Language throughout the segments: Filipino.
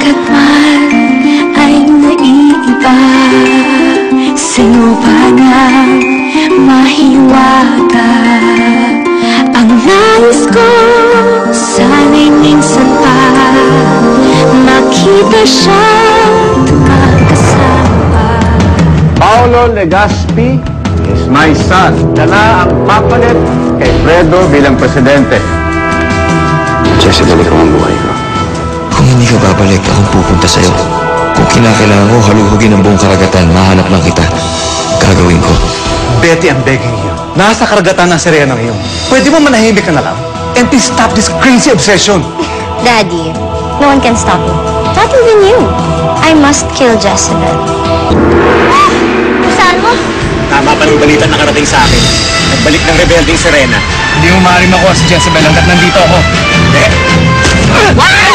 Hanggat man ay naiiba, sa'yo ba nang mahiwaga? Ang nais ko, sana'y minsan pa makita siyang magkasama. Paolo Legaspi is my son. Siya na ang papalit kay Fredo bilang presidente. Jezebel, ikaw ang buhay ko. Kung hindi ka babalik, akong pupunta sa'yo. Kung kinakailangan ko, haluhugin ang buong karagatan, mahanap lang kita. Gagawin ko. Betty, I'm begging you. Nasa karagatan ng Serena ngayon. Pwede mo manahimik ka na lang? And please stop this crazy obsession. Daddy, no one can stop me. Not even you. I must kill Jezebel. Saan mo? Tama pa ng balita na nakarating sa akin. Nagbalik ng rebelding Serena. Hindi mo maaaring makuha si Jezebel hanggat nandito ako. Hindi. Wow!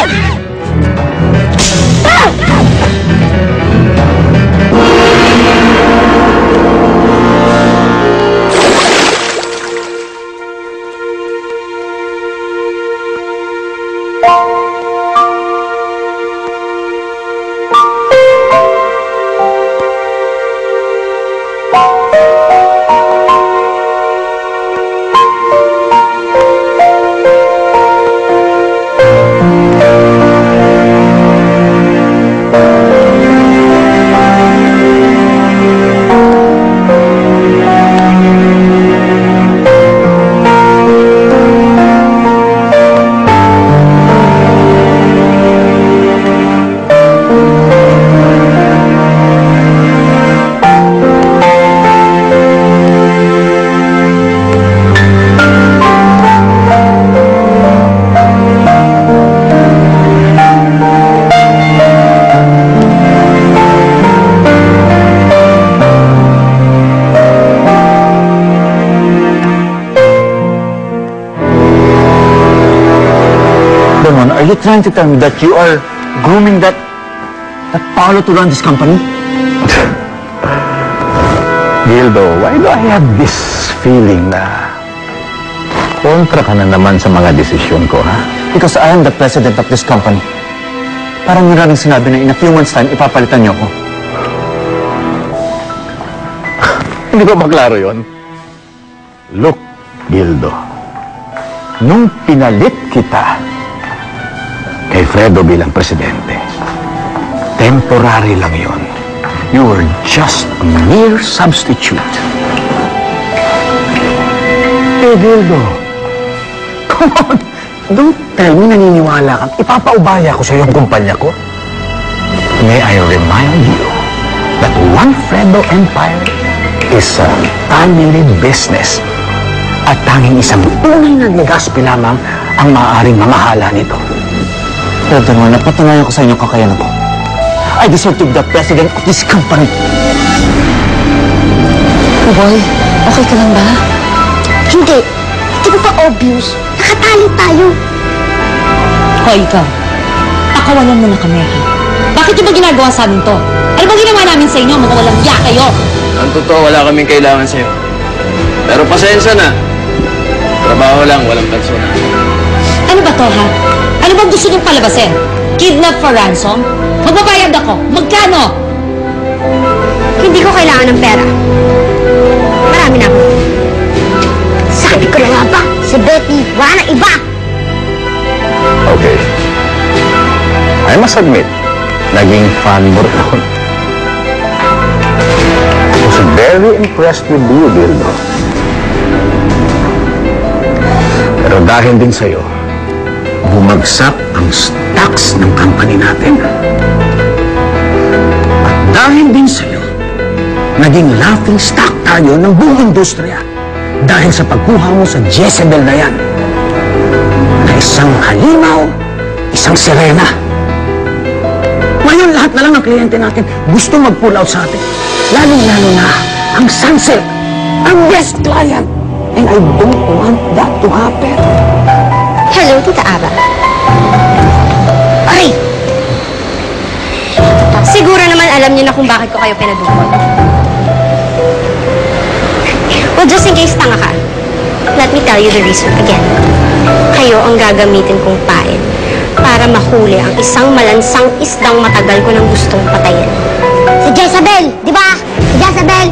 Are you trying to tell me that you are grooming that Paolo to run this company? Gildo, why do I have this feeling na kontra ka na naman sa mga desisyon ko, ha? Because I am the president of this company. Parang maraming sinabi na in a few months' time, ipapalitan niyo ako. Hindi ba maklaro yun? Look, Gildo, nung pinalit kita kay Fredo bilang presidente, temporary lang yun. You were just a mere substitute. Hey, Gildo, come on. Don't tell me naniniwala kang ipapaubaya ko sa iyong kumpanya ko. May I remind you that One Fredo Empire is a family business at tanging isang tunay na Legaspi lamang ang maaaring mamahala nito. Pero naman, napatunayan ko sa inyo kakayanan ko. I deserve to be the president of this company. Boy, okay ka lang ba? Hindi. Di ba obvious? Nakatali tayo. Hoy, ikaw. Pakawalan mo na kami, ha? Bakit yung ba ginagawa sa amin to? Ano ba ginawa namin sa inyo? Mga walang iya kayo. Ang totoo, wala kaming kailangan sa'yo. Pero pasensya na. Trabaho lang, walang personal. Ano ba to, ha? Ano bang gusto niyong palabasin? Kidnap for ransom? Magbabayad ako. Magkano? Hindi ko kailangan ng pera. Marami na ako. Sabi ko na nga ba, si Betty, wala na iba. Okay. I must admit, naging fan mo rin. I was very impressed with you, Gildo. Pero dahil din sa'yo, bumagsak ang stocks ng company natin. At dahil din sa'yo, naging laughing stock tayo ng buong industriya dahil sa pagkuha mo sa Jezebel na yan. Na isang halimaw, isang Serena. Ngayon lahat na lang ng kliyente natin gusto mag-pull out sa atin. Lalo-lalo na ang Sunsilk, ang best client. And I don't want that to happen. Hello, Tita Ava. Aray! Siguro naman alam niyo na kung bakit ko kayo pinadukot. Well, just in case tanga ka, let me tell you the reason again. Kayo ang gagamitin kong pain para para mahuli ang isang malansang isdang matagal ko nang gustong patayin. Si Jezebel! Di ba? Si Jezebel!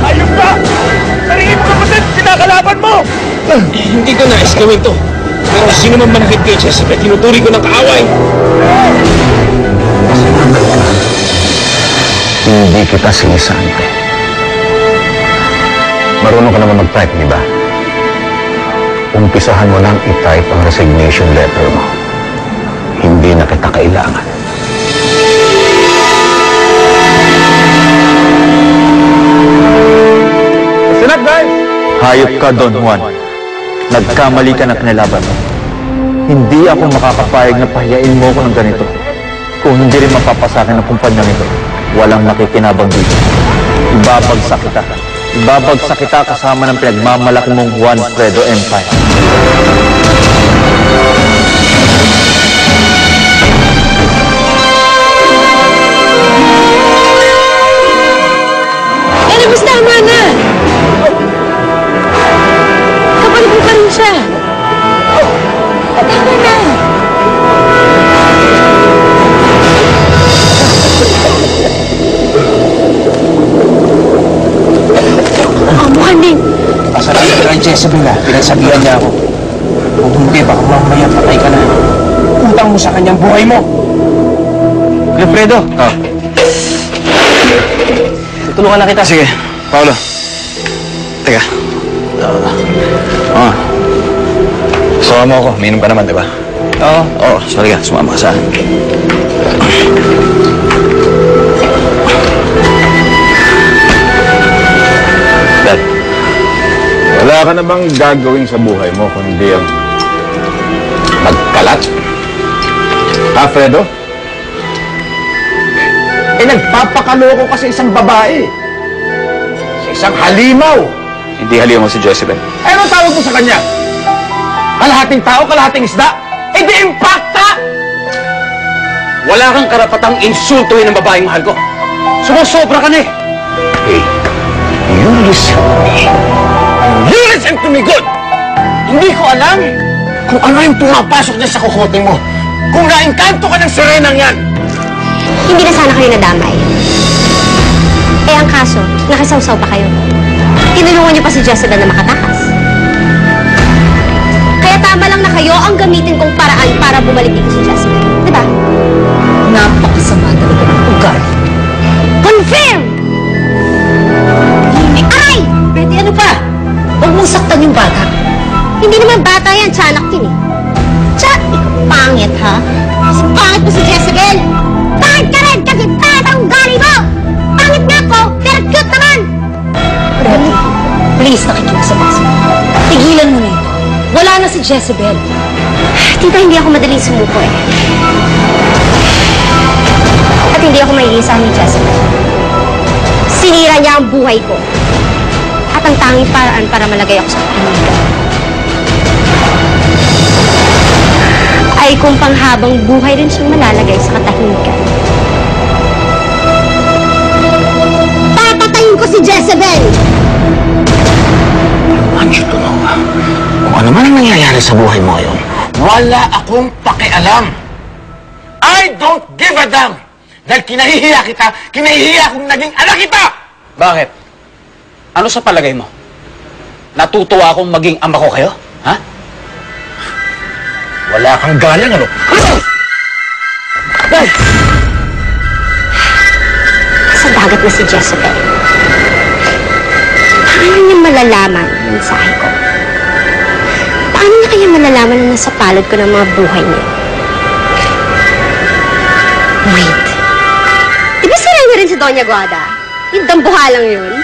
Ayun ka! Taringin mo kapatid! Kinakalaban mo! Hindi ko nais gawin to. Pero sino man manakit kay Jezebel, tinuturi ko ng kaaway. Hindi kita sinisante. Marunong ka naman mag-type, di ba? Umpisahan mo nang i-type ang resignation letter mo. Hindi na kita kailangan. Listen up, guys! Hayop ka, Don Juan. Nagkamali ka na kinalaban mo. Hindi ako makakapayag na pahiyain mo ko ng ganito. Kung hindi rin mapapasakin ang kumpanyang ito, walang makikinabang dito. Ibabagsak kita. Ibabagsak kita kasama ng pinagmamalaki mong Juan Fredo Empire. Mas tama na! Kapal mo pa rin siya. Tama na! Mukhang din. Pasalamat ka ng Jezebel ha. Pinagsabihan niya ako. Kung hindi, baka mamaya patay ka na. Utang mo sa kanyang buhay mo. Alfredo! Tutulungan na kita. Sige, Paolo. Teka. Sumama ako. Minom ka naman, di ba? Oo. Oo, sorry ka. Sumama ka sa akin. Dad, wala ka na bang gagawin sa buhay mo kundi ang magkalat? Ha, Fredo? Nagpapakaloko ka sa isang babae. Sa isang halimaw. Hindi halimaw si Jezebel. Anong tawag mo sa kanya? Kalahating tao, kalahating isda? Di impacta! Wala kang karapatang insultuhin ang babaeng mahal ko. Sumusobra ka na eh. Hey, you listen to me. You listen to me good! Hindi ko alam kung ano yung pumapasok na sa kukote mo. Kung naengkanto ka ng sirenang yan. Hindi na sana kayo nadamay. Eh, ang kaso, nakisawsaw pa kayo. Tinulungan niyo pa si Jezebel na makatakas. Kaya tama lang na kayo ang gamitin kong paraan para bumalik dito si Jezebel. Di ba? Napakasama talaga ng ugali. Confirm! Aray! Pwede ano pa? Huwag mong saktan yung bata. Hindi naman bata yan, tiyanak yun eh. Ikaw pangit, ha? Kasi pangit mo si Jezebel! Pangit ka rin kasi pangit ang ugali mo! Pangit nga ako, pero cute naman! Remy, please nakikiusap ako. Tigilan mo na ito. Wala na si Jezebel. Tita, hindi ako madaling sumuko eh. At hindi ako maiisa ni Jezebel. Sinira niya ang buhay ko. At ang tanging paraan para malagay ako sa katahimikan ay kung panghabang buhay rin siyang malalagay sa katahimikan. Papatayin ko si Jezebel! I want you to know, kung ano man ang nangyayari sa buhay mo ngayon, Wala akong pakialam. I don't give a damn. Dahil kinahihiya kita, kinahihiya kong naging anak kita! Bakit? Ano sa palagay mo? Natutuwa akong maging ama ko kayo? Ha? wala kang galang, ano? Sa dagat na si Jezebel. Paano niya malalaman ang mensahe ko? Paano niya kaya malalaman na nasa palad ko ng mga buhay niya? Wait. Di ba sanay na rin si Doña Guada? Yung dambuhalang yun?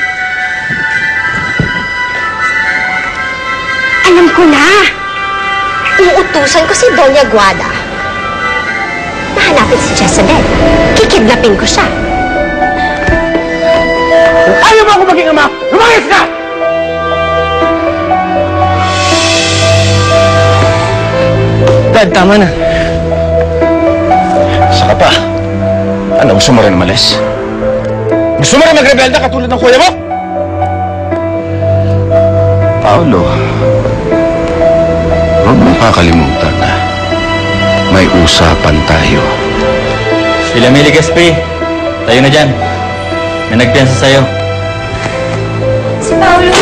Alam ko na. Uutusan ko si Doña Guada. Nahanapin si Jezebel. Kikidnapin ko siya. Kung ayaw mo ako maging ama, lumayas ka! Dad, tama na. Saka pa. Ano, gusto mo rin umalis? Gusto mo na magrebelda katulad ng kuya mo? Paolo, huwag mong kakalimutan na may usapan tayo. Sila Mili Gaspi, tayo na dyan. May nagpiyansa sa'yo. Si Paolo.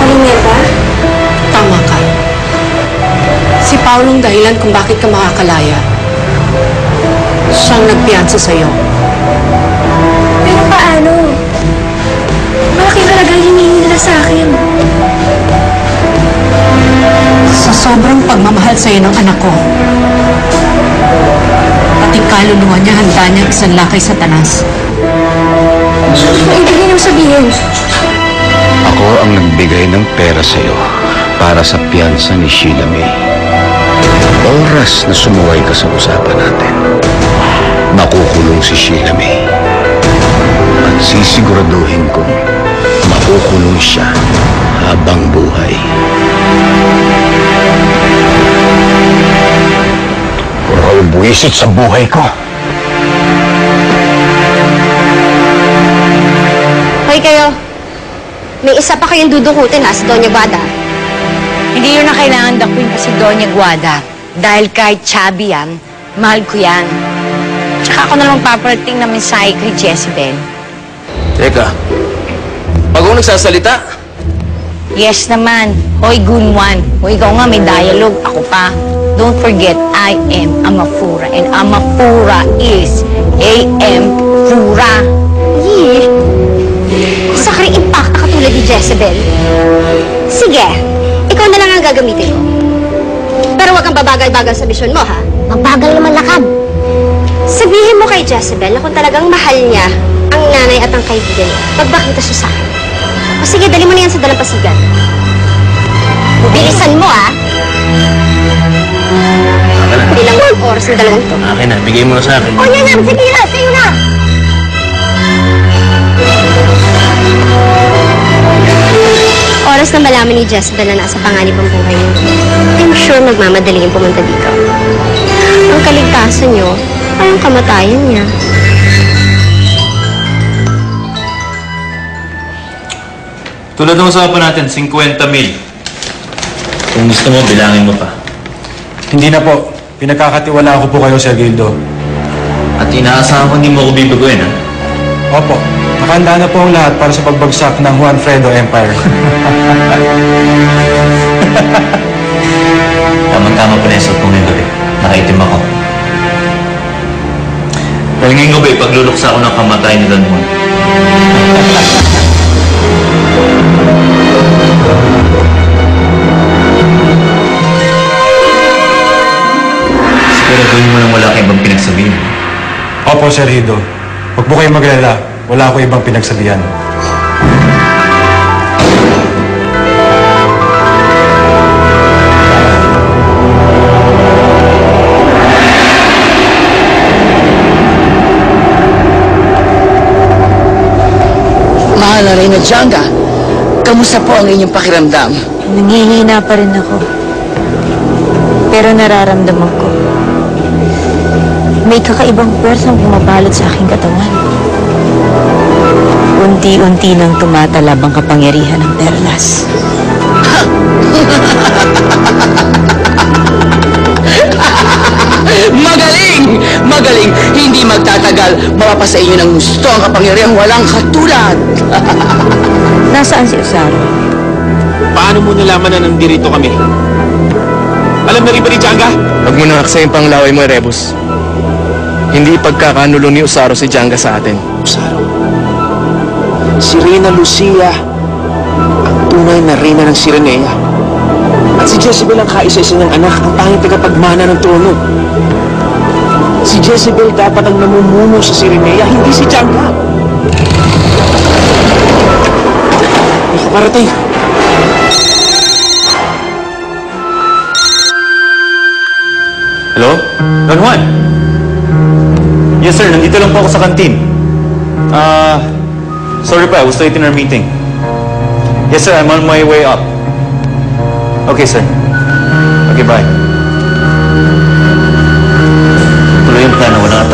Alineta? Tama ka. Si Paulong dahilan kung bakit ka makakalaya. Siyang nagpiyansa sa'yo. Pero paano? Malaking halagang hinihingi nila sa akin. Sa sobrang pagmamahal sa'yo ng anak ko, pati kaluluwa niya handa niyang isang lakay sa tanas. Ang ibig niyong sabihin. Ako ang nagbigay ng pera sa'yo para sa piyansa ni Sheila May. Oras na sumuway ka sa usapan natin, makukulong si Sheila May. At sisiguraduhin kong makukulong siya habang buhay. Ikaw buwisit sa buhay ko. Hoy kayo, may isa pa kayong dudukutin ha, si Doña Guada. Hindi yun na kailangan dakwin pa si Doña Guada. Dahil kahit chubby yan, mahal ko yan. Tsaka ako na lang paparating na mensahe kay Jezebel. Teka, pag ako nagsasalita, Yes naman. Hoy, Gunwan. Hoy, ikaw nga may dialogue. Ako pa. Don't forget, I am Amafura. And Amafura is A.M. Fura. Yee! Isa ka rin impact na katulad ni Jezebel. Sige, ikaw na lang ang gagamitin ko. Pero huwag kang babagal-bagal sa misyon mo, ha? Magbagal naman lakad. Sabihin mo kay Jezebel na kung talagang mahal niya ang nanay at ang kaibigan niya, magbakita siya sa akin. O sige, dali mo na yan sa dalampasigan. Bilisan mo, ha? Bilang oras ng dalawang to. akin na, bigay mo na sa akin. O yan na, sige na, sa'yo na! Oras na malaman ni Jezebel na nasa panganib ang buhay niyo. I'm sure magmamadali yung pumunta dito. Ang kaligtasan niyo ay ang kamatayan niya. Tulad ng usapan natin, 50,000. Kung gusto mo, bilangin mo pa. Hindi na po. Pinagkakatiwala ko po kayo, Sir Gildo. At inaasahan ko hindi mo ako bibaguin, ha? Opo. Nakahanda na po ang lahat para sa pagbagsak ng Juan Fredo Empire. Tama-tama pa na yung suot mo ngayong gabi. Nakaitim ako. Dahil ngayong gabi, pagluluksa ako ng kamatay ni Don Juan. Siguraduhin mo nang wala kang ibang pinagsabihin. Opo, Sir Gildo. Huwag po kayong maglala. Wala ko ibang pinagsabihan. Mahal na Reyna Janga, kamusta po ang inyong pakiramdam? Nanghihina pa rin ako. Pero nararamdaman ko. May kakaibang pwersang bumabalot sa aking katawan. Unti-unti nang tumatalab ang kapangyarihan ng perlas. Magaling! Magaling! Hindi magtatagal, mapapasa inyo ng gusto ang kapangyarihang walang katulad. Nasaan si Osaro? Paano mo nalaman na nandirito kami? Alam na rin ba ni Janga? Huwag mo nang aksayin pang laway mo, Rebus. Hindi pagkakanulo ni Osaro si Janga sa atin. Osaro. Si Reyna Lucia, ang tunay na reyna ng Sirenea. At si Jezebel ang kaisa-isa niyang anak, ang tanging tagapagmana ng trono. Si Jezebel dapat ang namumuno sa Sirenea, hindi si Janga. Nakaparating. Hello? Don Juan? Yes, sir. Nandito lang po ako sa kantin. Sorry pa. I was late in our meeting. Yes, sir. I'm on my way up. Okay, sir. Okay, bye. Tuloy yung plano. Wala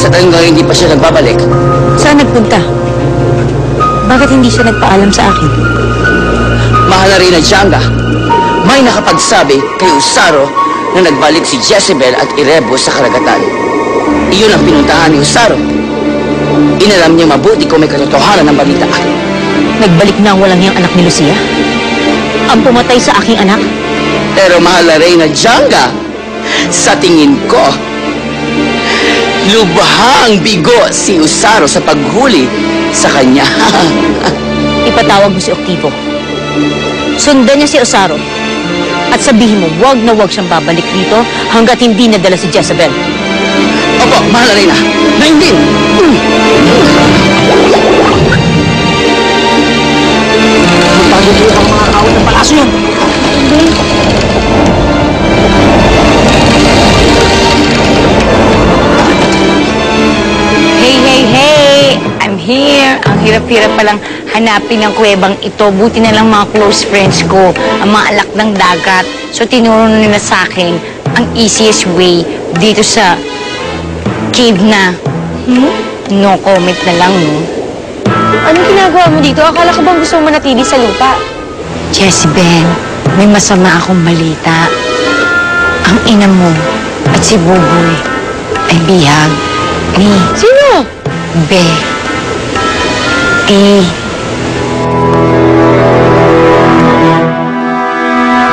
Sa hanggang hindi pa siya nagbabalik. Saan nagpunta? Bakit hindi siya nagpaalam sa akin? Mahal na rin na Janga. May nakapagsabi kay Usaro na nagbalik si Jezebel at Erebus sa karagatan. Iyon ang pinuntahan ni Usaro. Inalam niya mabuti kung may katotohanan ng balita. Nagbalik na ang walang niyang anak ni Lucia? Ang pumatay sa aking anak? Pero mahal na rin na Janga. Sa tingin ko, lubhang bigo si Usaro sa paghuli sa kanya. Ipatawag mo si Octivo. Sundan niya si Usaro. At sabihin mo, wag na wag siyang babalik rito hanggat hindi nadala si Jezebel. Opo, mahal na rin na. Naindin! Magpagulo ang mga kawat ng palasyo yan. Hey! I'm here. Ang hirap-hirap palang hanapin ang kuwebang ito. Buti na lang mga close friends ko, ang mga alak ng dagat. So tinuro nila sa akin ang easiest way dito sa cave na no comment na lang, no? Anong ginagawa mo dito? Akala ko bang gusto mo manatili sa lupa? Jezebel, may masama akong balita. Ang ina mo at si Buboy ay bihag ni... Sino?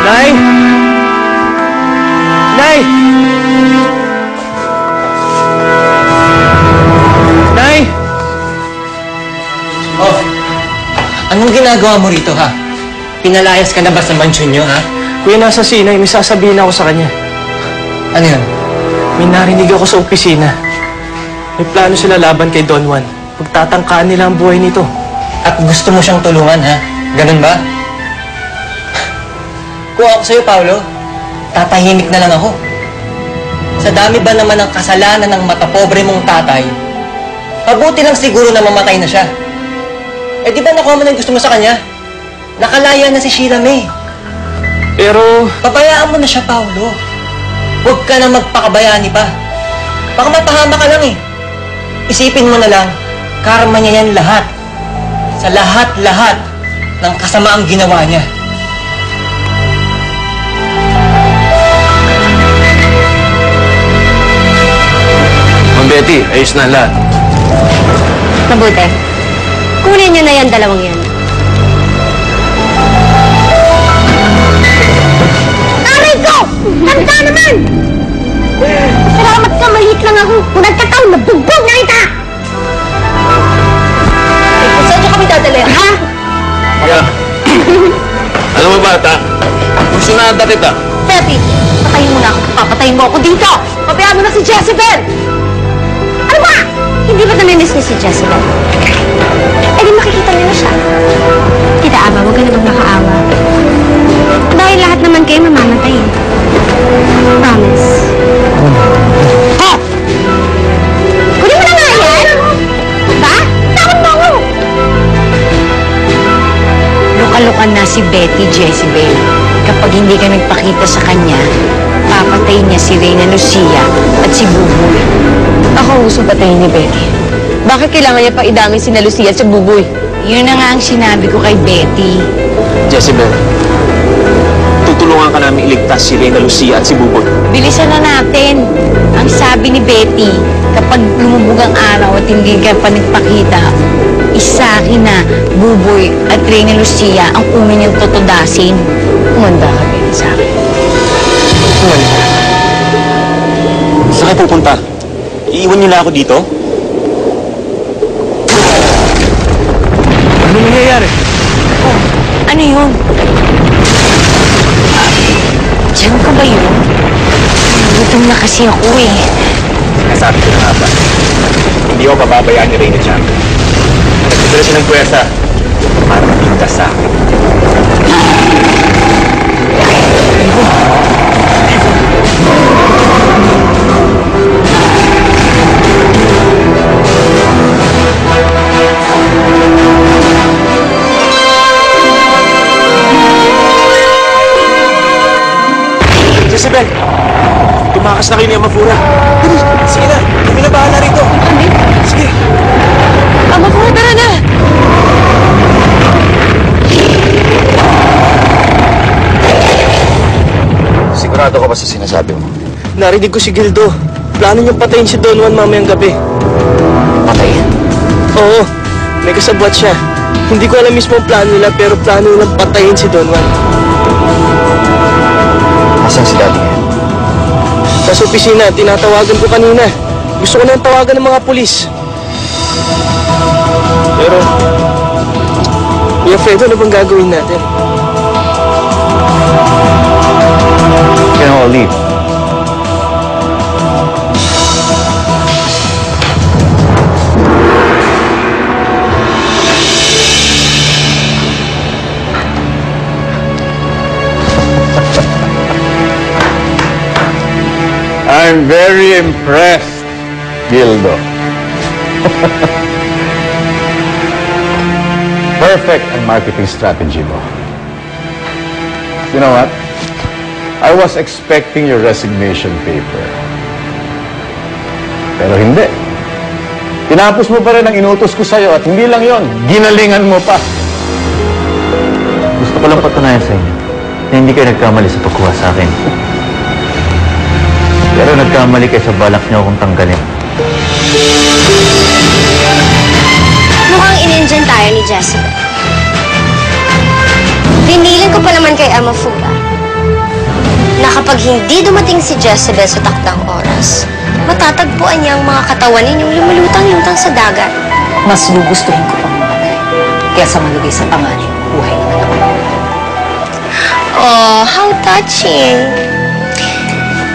Nay! Nay! Nay! Oh, anong ginagawa mo rito, ha? Pinalayas ka na ba sa mansyon nyo, ha? Kuya, nasa Sinay, may sasabihin ako sa kanya. Ano yun? May narinig ako sa opisina. May plano sila laban kay Don Juan. Pagtatangkaan nila ang buhay nito. At gusto mo siyang tulungan, ha? Ganun ba? Kung ako sa'yo, Paolo, tatahimik na lang ako. Sa dami ba naman ng kasalanan ng matapobre mong tatay, mabuti lang siguro na mamatay na siya. Eh di ba nakuha mo na yung gusto mo sa kanya? Nakalaya na si Sheila May. Pero... Pabayaan mo na siya, Paolo. Huwag ka na magpakabayani pa. Baka mapahama ka lang eh. Isipin mo na lang, karma niya yan lahat. Sa lahat-lahat ng kasamaang ginawa niya. Ma'am Betty, ayos na lahat. Mabuti. Kunin niyo na yan, dalawang yan. Aray ko! Tanda naman! Salamat ka, maliit lang ako. Kung nagkataon, nabugbog na kita! Saan niyo kami dadalhin? Ha? Yeah. Alam mo, bata? Pusunada kita. Betty, patayin mo na ako. Papatayin mo ako dito! Pabayaan mo na si Jezebel! Ano ba? Hindi ba namimiss niya si Jezebel? Eh di makikita niyo na siya. Tita Aba, huwag ka namang nakaawa. Dahil lahat naman kayo mamamatay. Promise. Ha! Kunin mo na nga yan! Ba? Takot mo ako! Luka-lukan na si Betty, Jezebel. Kapag hindi ka nagpakita sa kanya, papatayin niya si Reyna Lucia at si Buboy. Ako gusto patayin ni Betty. Bakit kailangan niya pa idamay si Lucia at si Buboy? Yun na nga ang sinabi ko kay Betty. Jezebel, tutulungan ka namin iligtas si Reyna Lucia at si Buboy. Bilisan na natin. Ang sabi ni Betty, kapag lumubog ang araw at hindi ka pa nagpakita, isakin na Buboy at Reyna Lucia ang una niyang tutudasin. Umanda ka, Betty, sa akin. Saan kayo pupunta? Iiwan niyo na ako dito? Ano nangyayari? Oh, ano yun? Diyan ka ba yun? Gutom na kasi ako eh. Nasabi ko na nga ba? Hindi ko pababayaan ni Reyna Chang. Nagdadala siya ng puwersa para matigtas sa akin. Jezebel, tumakas na kayo ni Amafura. Sige na, kami na bahala rito. Sigurado ka ba sa sinasabi mo? Narinig ko si Gildo. Plano niyang patayin si Don Juan mamayang gabi. Patayin? Oo, may kasabwat siya. Hindi ko alam mismo ang plano nila, pero plano nilang patayin si Don Juan. Nasaan si Daddy ngayon? Sa opisina, tinatawagan ko kanina. Gusto ko nang tawagan ng mga pulis. Pero, Alfredo, ano bang gagawin natin? Can all leave. I'm very impressed, Gildo. Perfect ang marketing strategy mo. You know what? I was expecting your resignation paper. Pero hindi. Tinapos mo pa rin ang inutos ko sa'yo at hindi lang yon, ginalingan mo pa. Gusto ko lang patunayan sa inyo na hindi kayo nagkamali sa pagkuha sa akin. Pero nagkamali kayo sa balak niyo akong tanggalin. Mukhang in-engine tayo ni Jezebel. Pinilin ko pa naman kay Amafura na kapag hindi dumating si Jezebel sa takdang oras, matatagpuan niya ang mga katawan ninyong lumulutang-lutang sa dagat. Mas gugustuhin ko pang mamatay kaysa malugay sa panganib buhay ng anak ko. Oh, how touching.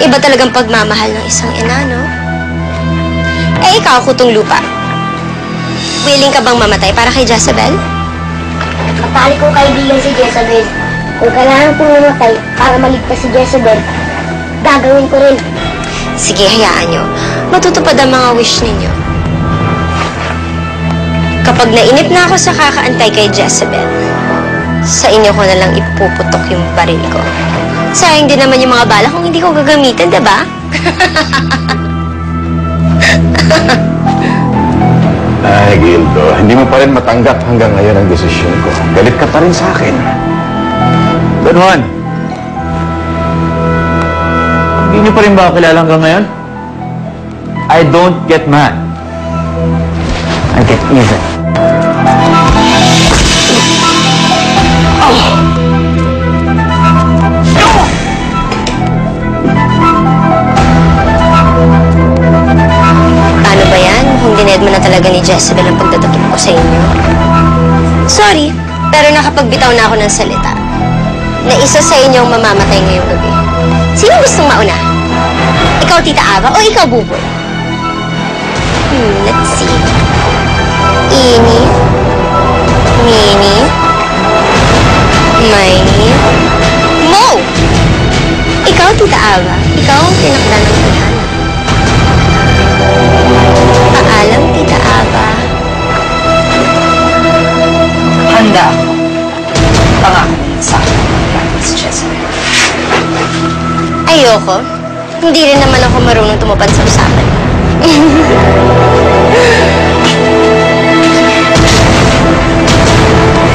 Iba talagang pagmamahal ng isang ina, no? Eh, ikaw, kutong lupa. Willing ka bang mamatay para kay Jezebel? Matalik kong kaibigan si Jezebel. Kung kailangan kong mamatay para maligtas si Jezebel, gagawin ko rin. Sige, hayaan nyo. Matutupad ang mga wish ninyo. Kapag nainip na ako sa kakaantay kay Jezebel, sa inyo ko na lang ipuputok yung baril ko. Sayang din naman yung mga bala kung hindi ko gagamitin, diba? Ay, Gildo, hindi mo pa rin matanggap hanggang ngayon ang desisyon ko. Galit ka pa rin sa akin. Don Juan, hindi niyo pa rin ba ako kilala hanggang ngayon? I don't get mad. I get even. Paano ba yan? Kung dined mo na talaga ni Jezebel ang pagdatakip ko sa inyo. Sorry, pero nakapagbitaw na ako ng salita na isa sa inyo ang mamamatay ngayong gabi. Sino gustong mauna? Ikaw, Tita Ava, o ikaw, Buboy? Let's see. Ini, Mini, Mini, Mo! Ikaw, Tita Ava, ikaw ang tinakda ng tadhana. Paalam, Tita Ava. Handa ako. Pangako niya sa akin si Jezebel. Ayoko. Hindi rin naman ako marunong tumupad sa usapan.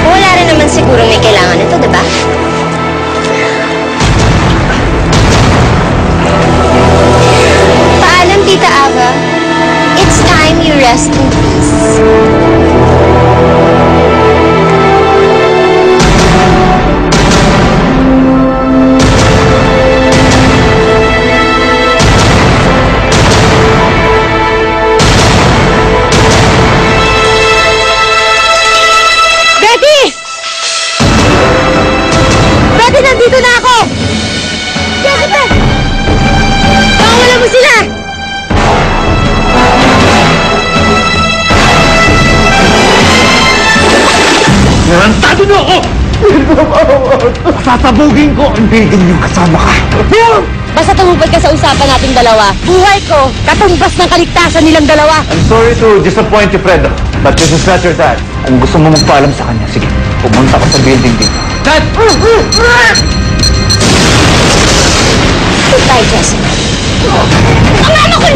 Wala rin naman siguro may kailangan nito, diba? Paalam, Tita Ava. It's time you rest in peace. Betty, nandito na ako! Jezebel! Pakawala mo sila! Narantado niyo ako! Sasabugin ko ang bigin yung kasama ka. Basta tumupad ka sa usapan nating dalawa. Buhay ko, katumbas ng kaligtasan nilang dalawa. I'm sorry to disappoint you, Fredo. But this is not your dad. Kung gusto mo magpaalam sa kanya, sige, pumunta ka sa building dito. Dad! Goodbye, Jezebel. Ang ano ko